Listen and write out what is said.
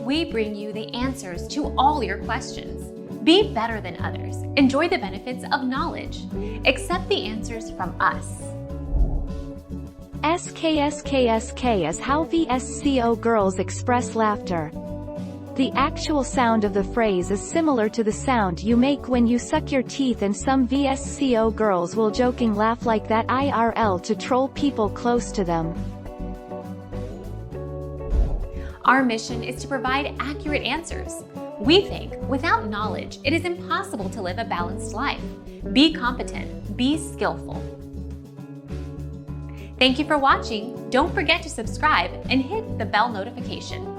we bring you the answers to all your questions. Be better than others. Enjoy the benefits of knowledge. Accept the answers from us. Sksksk is how VSCO girls express laughter. The actual sound of the phrase is similar to the sound you make when you suck your teeth, and some VSCO girls will joking laugh like that IRL to troll people close to them. Our mission is to provide accurate answers. We think without knowledge, it is impossible to live a balanced life. Be competent, be skillful. Thank you for watching. Don't forget to subscribe and hit the bell notification.